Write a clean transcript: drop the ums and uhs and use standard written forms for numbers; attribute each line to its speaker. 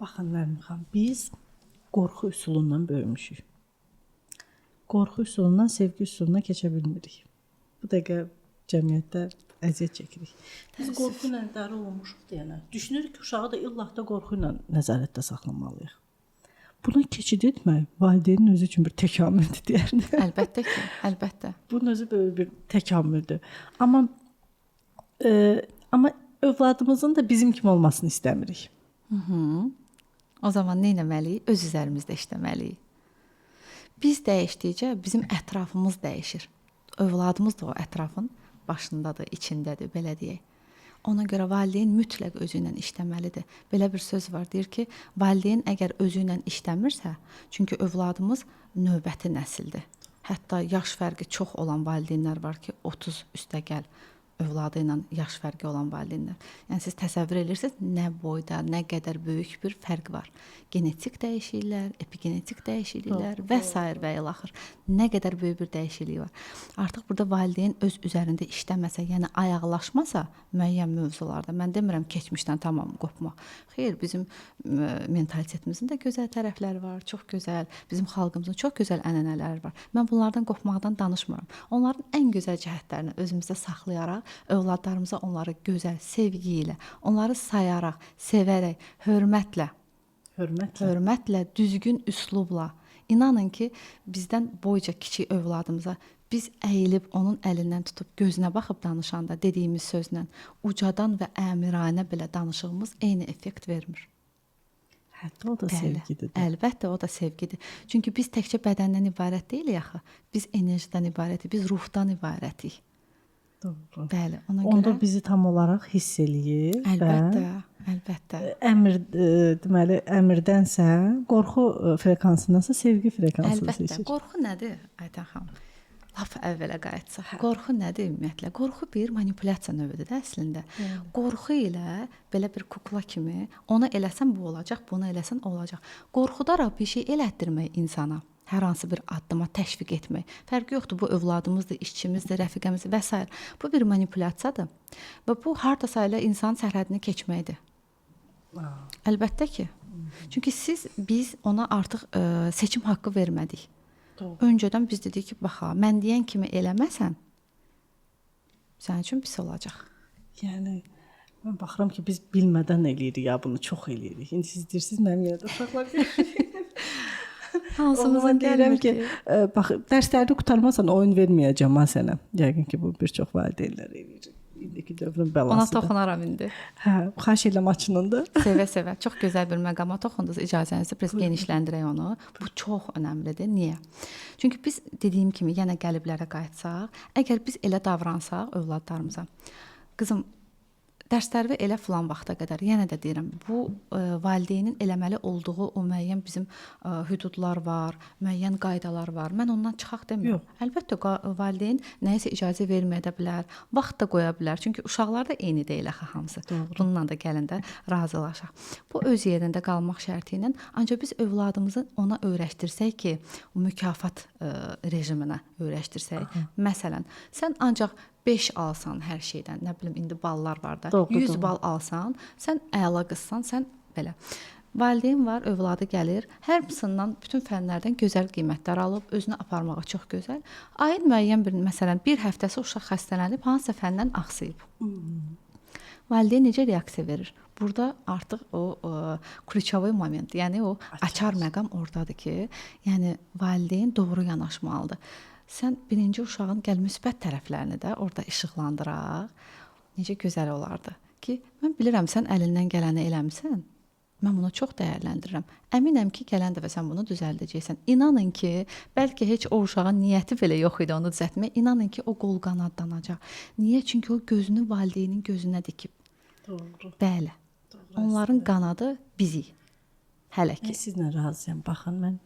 Speaker 1: Baxın Nərmin xanım, biz qorxu üsulundan böyümüşük. Qorxu üsulundan sevgi üsuluna keçə bilmirik. Bu dəqiqə cəmiyyətdə əziyyət çəkirik. Biz qorxu ilə idarə olunmuşuq deyənə. Düşünürük ki, uşağı da illah da qorxu ilə nəzarətdə saxlamalıyıq. Buna keçid etmək valideynin özü üçün bir təkamülдür deyərdim.
Speaker 2: Əlbəttə ki, əlbəttə.
Speaker 1: Bunun özü böyük bir təkamüldür. Amma övladımızın da bizim kimi olmasını istəmirik.
Speaker 2: O zaman nə etməliyik? Öz üzərimizdə işləməliyik. Biz dəyişdikcə bizim ətrafımız dəyişir. Övladımız da o ətrafın başındadır, içindədir, belə deyək. Ona görə valideyn mütləq özü ilə işləməlidir. Belə bir söz var, deyir ki, valideyn əgər özü ilə işləmirsə, çünki övladımız növbəti nəsildir. Hətta yaş fərqi çox olan valideynlər var ki, 30 üstəgəl övladı ilə yaş fərqi olan valideynlər. Yəni siz təsəvvür edirsiniz, nə boyda, nə qədər böyük bir fərq var. Genetik dəyişikliklər, epigenetik dəyişikliklər və s. və ilaxır. Nə qədər böyük bir dəyişiklik var. Artıq burada valideyn öz üzərində işləməsə, yəni ayaqlaşmasa müəyyən mövzularda, mən demirəm keçmişdən tamam qopmaq. Xeyr, bizim mentalitetimizin də gözəl tərəfləri var, çox gözəl. Bizim xalqımızın çox gözəl ənənələri var. Mən bunlardan qopmaqdan danışmıram. Onların ən gözəl cəhətlərini özümüzdə saxlayaraq, övladlarımıza onları gözəl sevgi ilə, onları sayaraq, sevərək, hörmətlə, düzgün üslubla. İnanın ki, bizdən boyca kiçik övladımıza biz əyilib onun əlindən tutub gözünə baxıb danışanda dediyimiz sözlə ucadan və əmiranə belə danışığımız eyni effekt vermir.
Speaker 1: Hətta o da sevgidir.
Speaker 2: Əlbəttə o da sevgidir. Çünki biz təkcə bədəndən ibarət deyilik axı. Biz enerjidən ibarətik, biz ruhdan ibarətik.
Speaker 1: Doğru.
Speaker 2: Bəli, ona görə
Speaker 1: onda bizi tam olaraq hiss eləyir.
Speaker 2: Əlbəttə.
Speaker 1: Deməli, əmirdənsə, qorxu frekansındansa sevgi frekansını seçir.
Speaker 2: Əlbəttə. Qorxu nədir, Aytən xanım? Laf əvvələ qayıtsaq. Qorxu nədir ümumiyyətlə? Qorxu bir manipulyasiya növüdür də əslində. Qorxu ilə belə bir kukla kimi ona eləsən bu olacaq, bunu eləsən olacaq. Qorxudaraq bir şey elətdirmək insana, hər hansı bir addıma təşviq etmək. Fərqi yoxdur, bu övladımızdır, işçimizdir, rəfiqəmizdir və s. Bu bir manipulyasiyadır. Və bu hardasa ilə insanın sərhədini keçməkdir. Əlbəttə ki. Çünki biz ona artıq seçim haqqı vermədik.
Speaker 1: Doğru.
Speaker 2: Öncədən biz dedik ki, baxa, mən deyən kimi eləməsən, sənin üçün pis olacaq.
Speaker 1: Yəni, mən baxıram ki, biz bilmədən eləyirik ya, bunu çox eləyirik. İndi siz deyirsiniz, mənim yerdə uşaqlar
Speaker 2: Hansımızın gəlmir ki?
Speaker 1: Bax, dərsləri qutarmasan oyun verməyəcəm ha sənə. Yəqin ki, bu bir çox valideynlər eləyir. İndiki dövrün bəlasıdır.
Speaker 2: Ona toxunaram indi.
Speaker 1: Hə, xahiş edirəm açınında.
Speaker 2: Sevə-sevə. Çox gözəl bir məqama toxundunuz. İcazənizlə biraz genişləndirək onu. Bu çox önəmlidir. Niyə? Çünki biz dediyim kimi yenə qəliblərə qayıtsaq, əgər biz elə davransaq övladlarımıza, qızım, dərsləri elə filan vaxta qədər, yenə də deyirəm, bu valideynin eləməli olduğu o müəyyən bizim hüdudlar var, müəyyən qaydalar var. Mən ondan çıxaq demirəm. Əlbəttə valideyn nəyisə icazə verməyə də bilər, vaxt da qoya bilər. Çünki uşaqlar da eyni deyil axı hamısı. Bununla da gəlin də razılaşaq. Bu öz yerində qalmaq şərti ilə ancaq biz övladımızı ona öyrəşdirsək ki, o mükafat rejiminə öyrəşdirsək. Məsələn, sən ancaq 5 alsan hər şeydən, nə bilim, indi ballar var da, 100 bal alsan, sən əla qızsan, sən belə. Valideyn var, övladı gəlir, hər birisindən, bütün fənlərdən gözəl qiymətlər alıb, özünü aparmağa çox gözəl. Ayın müəyyən bir, məsələn, bir həftəsi uşaq xəstələnib, hansısa fəndən axsayıb. Valideyn necə reaksiya verir? Burada artıq o ключевой moment, yəni o açar məqam oradadır ki, yəni valideyn doğru yanaşmalıdır. Sən birinci uşağın müsbət tərəflərini də orada işıqlandıraq, necə gözəl olardı ki, mən bilirəm sən əlindən gələni eləmisən, mən bunu çox dəyərləndirirəm. Əminəm ki, gələn dəfə sən bunu düzəldəcəksən. İnanın ki, bəlkə heç o uşağın niyyəti belə yox idi onu düzəltmək. İnanın ki, o qol qanadlanacaq. Niyə? Çünki o gözünü valideynin gözünə dikib.
Speaker 1: Doğru.
Speaker 2: Bəli. Onların qanadı bizik. Hələ ki.
Speaker 1: Mən sizlə razıyam. Baxın, mən